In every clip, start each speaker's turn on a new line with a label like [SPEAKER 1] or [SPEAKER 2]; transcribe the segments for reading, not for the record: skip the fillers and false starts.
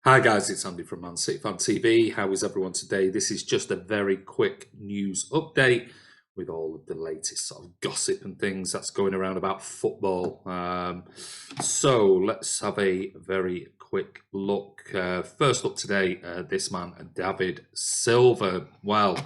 [SPEAKER 1] Hi guys, it's Andy from Man City Fan TV. How is everyone today? This is just a very quick news update with all of the latest sort of gossip and things that's going around about football. So let's have a very quick look. First up today, this man, David Silva. Well,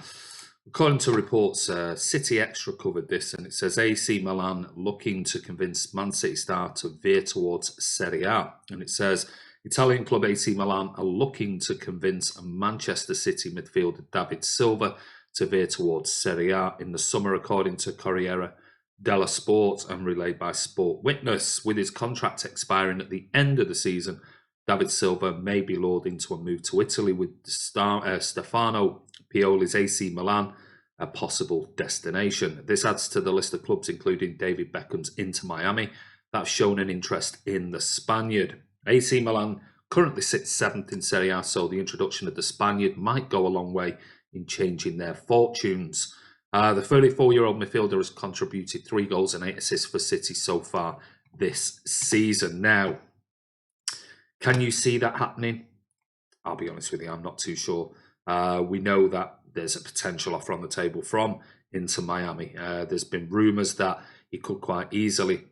[SPEAKER 1] according to reports, City Extra covered this, and it says AC Milan looking to convince Man City star to veer towards Serie A. And it says Italian club AC Milan are looking to convince Manchester City midfielder David Silva to veer towards Serie A in the summer, according to Corriere della Sport and relayed by Sport Witness. With his contract expiring at the end of the season, David Silva may be lured into a move to Italy with Stefano Pioli's AC Milan a possible destination. This adds to the list of clubs, including David Beckham's Inter Miami, that have shown an interest in the Spaniard. AC Milan currently sits 7th in Serie A, so the introduction of the Spaniard might go a long way in changing their fortunes. The 34-year-old midfielder has contributed 3 goals and 8 assists for City so far this season. Now, can you see that happening? I'll be honest with you, I'm not too sure. We know that there's a potential offer on the table from Inter Miami. There's been rumours that he could quite easily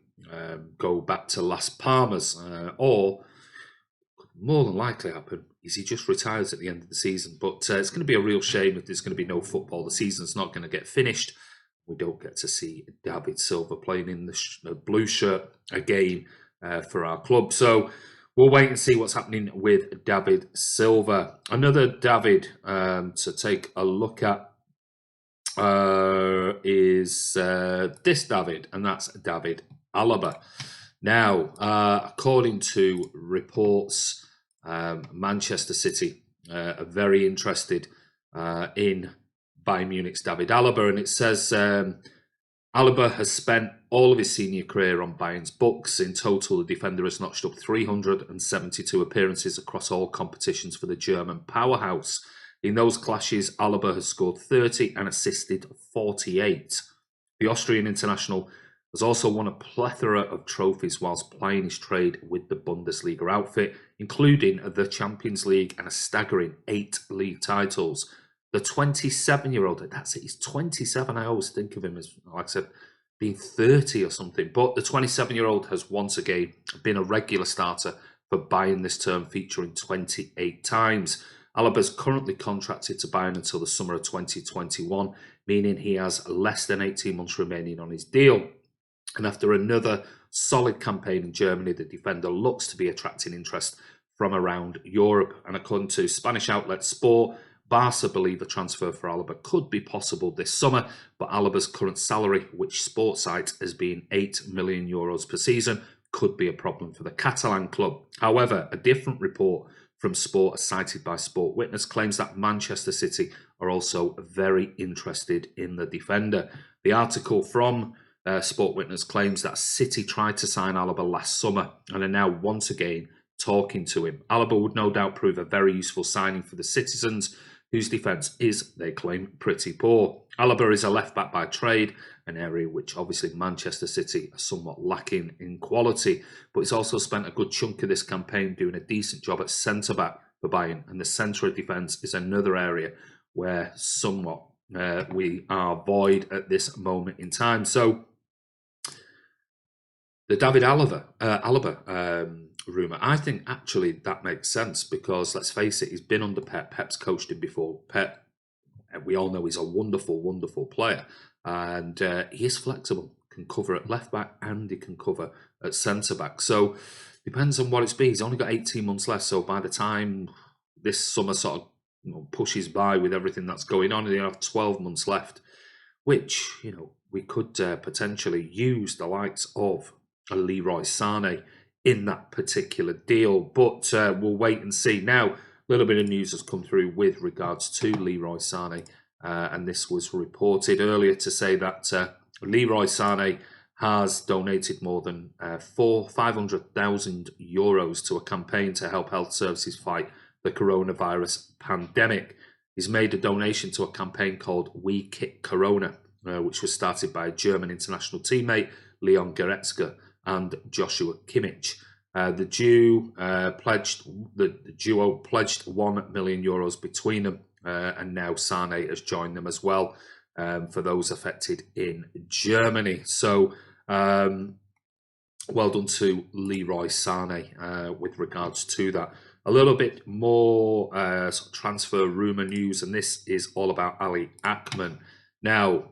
[SPEAKER 1] go back to Las Palmas, or more than likely happen is he just retires at the end of the season. But it's going to be a real shame if there's going to be no football. The season's not going to get finished. We don't get to see David Silva playing in the blue shirt again for our club. So we'll wait and see what's happening with David Silva. Another David to take a look at is this David, and that's David Alaba. Now, according to reports, Manchester City are very interested in Bayern Munich's David Alaba, and it says Alaba has spent all of his senior career on Bayern's books. In total, the defender has notched up 372 appearances across all competitions for the German powerhouse. In those clashes, Alaba has scored 30 and assisted 48. The Austrian international has also won a plethora of trophies whilst plying his trade with the Bundesliga outfit, including the Champions League and a staggering 8 league titles. The 27-year-old, that's it, he's 27. I always think of him as, like I said, being 30 or something. But the 27-year-old has once again been a regular starter for Bayern this term, featuring 28 times. Alaba's currently contracted to Bayern until the summer of 2021, meaning he has less than 18 months remaining on his deal. And after another solid campaign in Germany, the defender looks to be attracting interest from around Europe. And according to Spanish outlet Sport, Barca believe a transfer for Alaba could be possible this summer, but Alaba's current salary, which Sport cites as being €8 million per season, could be a problem for the Catalan club. However, a different report from Sport, cited by Sport Witness, claims that Manchester City are also very interested in the defender. The article from Sport Witness claims that City tried to sign Alaba last summer and are now once again talking to him. Alaba would no doubt prove a very useful signing for the citizens, whose defence is, they claim, pretty poor. Alaba is a left-back by trade, an area which obviously Manchester City are somewhat lacking in quality, but he's also spent a good chunk of this campaign doing a decent job at centre-back for Bayern, and the centre of defence is another area where somewhat we are void at this moment in time. So the David Alaba rumour, I think actually that makes sense because, let's face it, he's been under Pep. Pep's coached him before. Pep, we all know he's a wonderful, wonderful player. And he is flexible, can cover at left-back and he can cover at centre-back. So depends on what it's been. He's only got 18 months left. So by the time this summer sort of pushes by with everything that's going on, he'll have 12 months left, which, we could potentially use the likes of a Leroy Sane in that particular deal, but we'll wait and see. Now, a little bit of news has come through with regards to Leroy Sane, and this was reported earlier to say that Leroy Sane has donated more than €500,000 to a campaign to help health services fight the coronavirus pandemic. He's made a donation to a campaign called We Kick Corona, which was started by a German international teammate, Leon Goretzka, and Joshua Kimmich. The duo pledged €1 million between them, and now Sane has joined them as well, for those affected in Germany. So well done to Leroy Sane with regards to that. A little bit more sort of transfer rumour news, and this is all about Ali Akman. Now,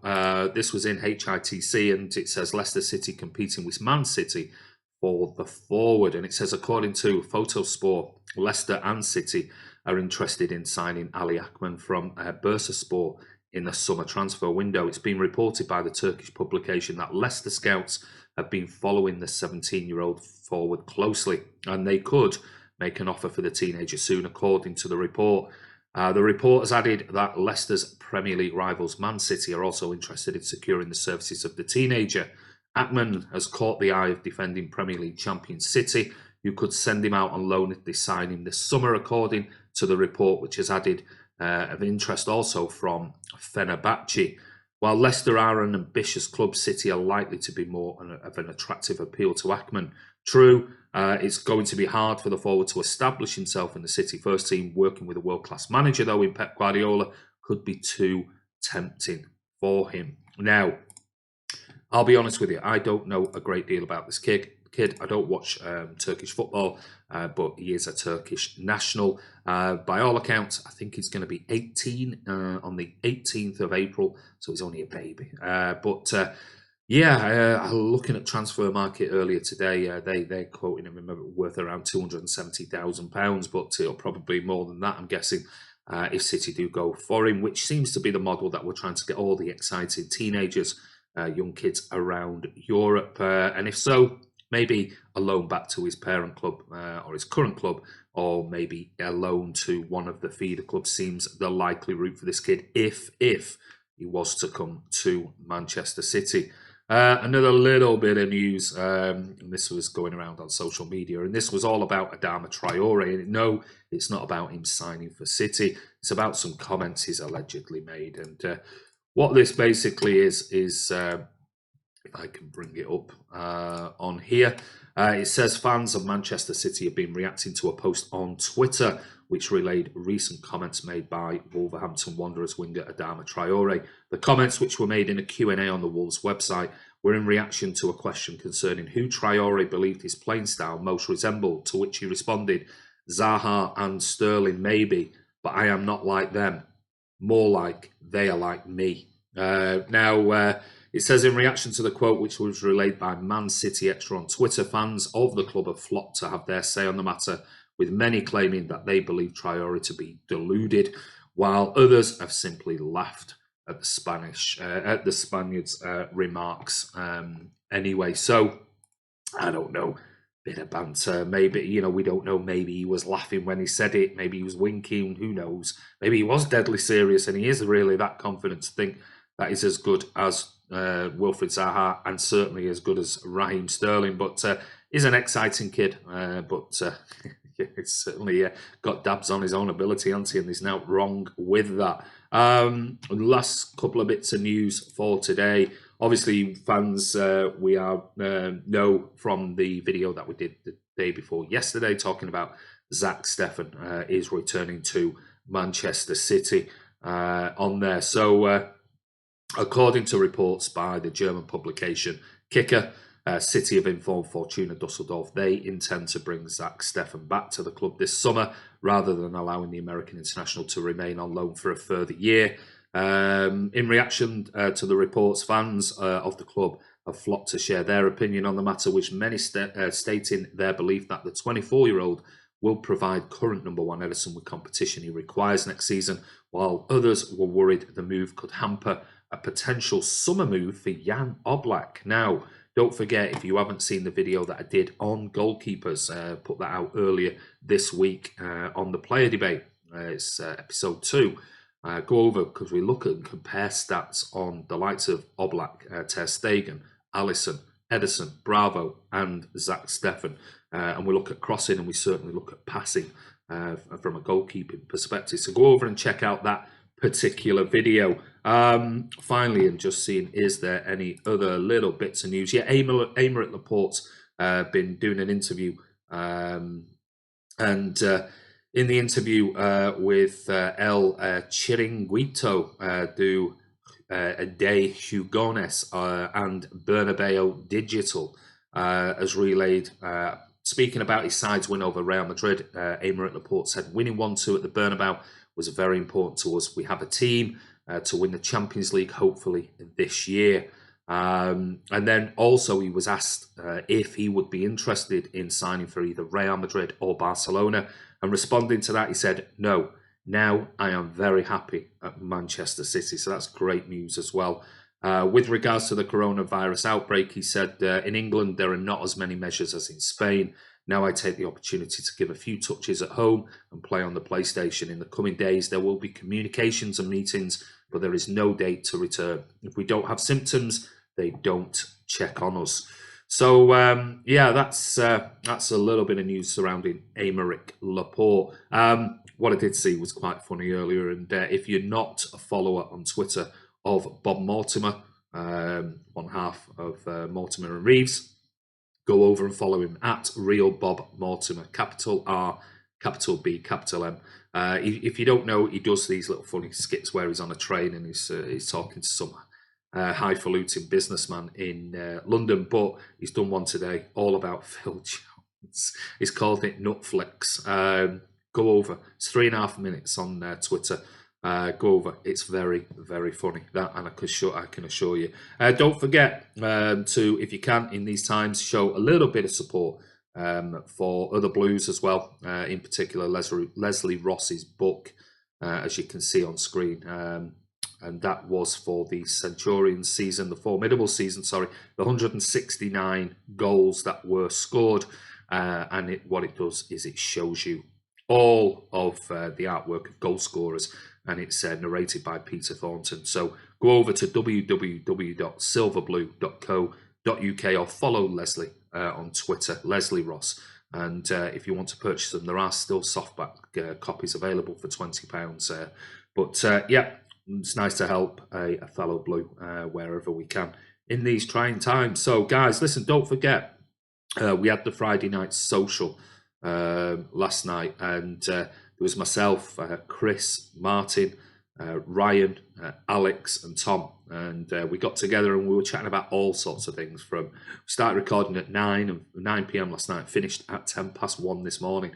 [SPEAKER 1] this was in HITC, and it says Leicester City competing with Man City for the forward. And it says, according to Photosport, Leicester and City are interested in signing Ali Akman from Bursaspor in the summer transfer window. It's been reported by the Turkish publication that Leicester scouts have been following the 17-year-old forward closely, and they could make an offer for the teenager soon, according to the report. The report has added that Leicester's Premier League rivals Man City are also interested in securing the services of the teenager. Akman has caught the eye of defending Premier League champion City, who could send him out on loan if they sign him this summer, according to the report, which has added of interest also from Fenerbahce. While Leicester are an ambitious club, City are likely to be more of an attractive appeal to Akman. True, it's going to be hard for the forward to establish himself in the City first team. Working with a world-class manager, though, in Pep Guardiola, could be too tempting for him. Now, I'll be honest with you, I don't know a great deal about this kid. I don't watch Turkish football, but he is a Turkish national. By all accounts, I think he's going to be 18 on the 18th of April, so he's only a baby. Looking at transfer market earlier today, they're quoting him worth around £270,000, but it'll probably be more than that, I'm guessing, if City do go for him, which seems to be the model that we're trying to get all the excited teenagers, young kids around Europe. And if so, maybe a loan back to his parent club or his current club, or maybe a loan to one of the feeder clubs seems the likely route for this kid if he was to come to Manchester City. Another little bit of news, and this was going around on social media, and this was all about Adama Traore. And no, it's not about him signing for City. It's about some comments he's allegedly made. And what this basically is if I can bring it up on here, it says fans of Manchester City have been reacting to a post on Twitter which relayed recent comments made by Wolverhampton Wanderers winger Adama Traore. The comments, which were made in a Q&A on the Wolves website, were in reaction to a question concerning who Traore believed his playing style most resembled, to which he responded, Zaha and Sterling maybe, but I am not like them. More like they are like me. It says in reaction to the quote, which was relayed by Man City Extra on Twitter, fans of the club have flocked to have their say on the matter, with many claiming that they believe Traore to be deluded, while others have simply laughed at the Spaniards' remarks. Anyway, so I don't know, bit of banter. Maybe, we don't know. Maybe he was laughing when he said it. Maybe he was winking. Who knows? Maybe he was deadly serious, and he is really that confident to think that he's as good as Wilfried Zaha, and certainly as good as Raheem Sterling. But he's an exciting kid. It's certainly got dabs on his own ability, hasn't he? And there's no wrong with that. Last couple of bits of news for today. Obviously, fans, we know from the video that we did the day before yesterday, talking about Zack Steffen is returning to Manchester City on there. So, according to reports by the German publication Kicker, City have informed Fortuna Dusseldorf they intend to bring Zack Steffen back to the club this summer, rather than allowing the American international to remain on loan for a further year. In reaction to the reports, fans of the club have flocked to share their opinion on the matter, which many stating their belief that the 24-year-old will provide current number one Ederson with competition he requires next season, while others were worried the move could hamper a potential summer move for Jan Oblak. Now, don't forget, if you haven't seen the video that I did on goalkeepers, put that out earlier this week on the player debate. It's episode 2. Go over, because we look at and compare stats on the likes of Oblak, Ter Stegen, Alisson, Ederson, Bravo, and Zack Steffen. And we look at crossing, and we certainly look at passing from a goalkeeping perspective. So go over and check out that particular video. Finally, and just seeing, is there any other little bits of news? Yeah, Aymeric Laporte's been doing an interview And in the interview with El Chiringuito de Jugones and Bernabeu Digital has relayed, speaking about his side's win over Real Madrid, Aymeric Laporte said, winning 1-2 at the Bernabeu was very important to us. We have a team to win the Champions League, hopefully this year. And then also he was asked if he would be interested in signing for either Real Madrid or Barcelona. And responding to that, he said, no, now I am very happy at Manchester City. So that's great news as well. With regards to the coronavirus outbreak, he said, in England, there are not as many measures as in Spain. Now I take the opportunity to give a few touches at home and play on the PlayStation. In the coming days, there will be communications and meetings, but there is no date to return. If we don't have symptoms, they don't check on us. So, yeah, that's a little bit of news surrounding Aymeric Laporte. What I did see was quite funny earlier, and if you're not a follower on Twitter of Bob Mortimer, one half of Mortimer and Reeves, go over and follow him at Real Bob Mortimer, capital R, capital B, capital M. If you don't know, he does these little funny skits where he's on a train and he's talking to some highfalutin businessman in London, but he's done one today all about Phil Jones. He's called it Nutflix. Go over. It's 3.5 minutes on Twitter. Go over. It's very, very funny. That, and I can assure you. Don't forget to, if you can, in these times, show a little bit of support for other Blues as well. In particular, Leslie Ross's book, as you can see on screen. And that was for the Centurions season, the formidable season, sorry, the 169 goals that were scored. And what it does is it shows you all of the artwork of goal scorers, and it's narrated by Peter Thornton. So go over to www.silverblue.co.uk or follow Leslie on Twitter, Leslie Ross. And if you want to purchase them, there are still softback copies available for £20. But yeah, it's nice to help a fellow Blue wherever we can in these trying times. So guys, listen, don't forget, we had the Friday night social last night, and there was myself, Chris, Martin, Ryan, Alex and Tom, and we got together and we were chatting about all sorts of things. We started recording at 9 p.m. last night, finished at 1:10 this morning.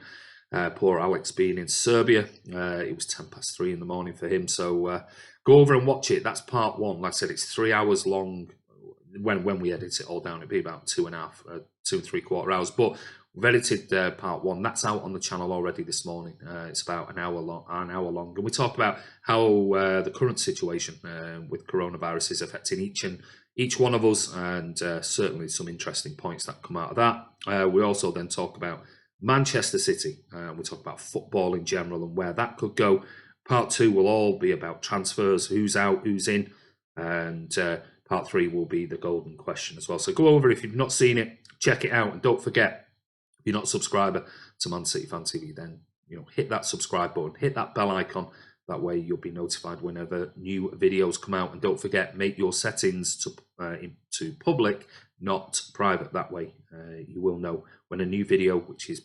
[SPEAKER 1] Poor Alex being in Serbia, it was 3:10 in the morning for him. So go over and watch it. That's part one. Like I said, it's 3 hours long. When we edit it all down, it'd be about 2.5, 2.75 hours. But we've edited part one. That's out on the channel already this morning. It's about an hour long, and we talk about how the current situation with coronavirus is affecting each one of us, and certainly some interesting points that come out of that. We also then talk about Manchester City. We talk about football in general and where that could go. Part two will all be about transfers, who's out, who's in, and part three will be the golden question as well. So go over, if you've not seen it, check it out, and don't forget, if you're not a subscriber to Man City Fan TV, then hit that subscribe button, hit that bell icon. That way you'll be notified whenever new videos come out. And don't forget, make your settings to public, not private. That way you will know when a new video, which is,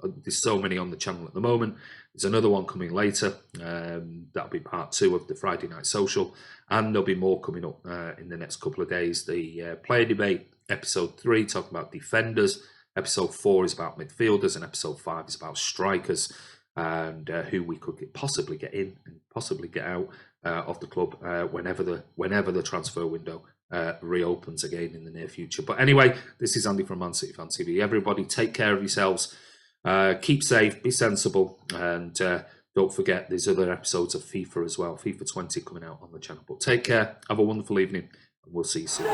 [SPEAKER 1] there's so many on the channel at the moment. There's another one coming later. That'll be part two of the Friday Night Social. And there'll be more coming up in the next couple of days. The player debate, episode 3, talking about defenders. Episode 4 is about midfielders, and episode 5 is about strikers, and who we could possibly get in and possibly get out of the club whenever the transfer window reopens again in the near future. But anyway, this is Andy from Man City Fan TV. Everybody, take care of yourselves, keep safe, be sensible, and don't forget there's other episodes of FIFA as well, FIFA 20 coming out on the channel. But take care, have a wonderful evening, and we'll see you soon.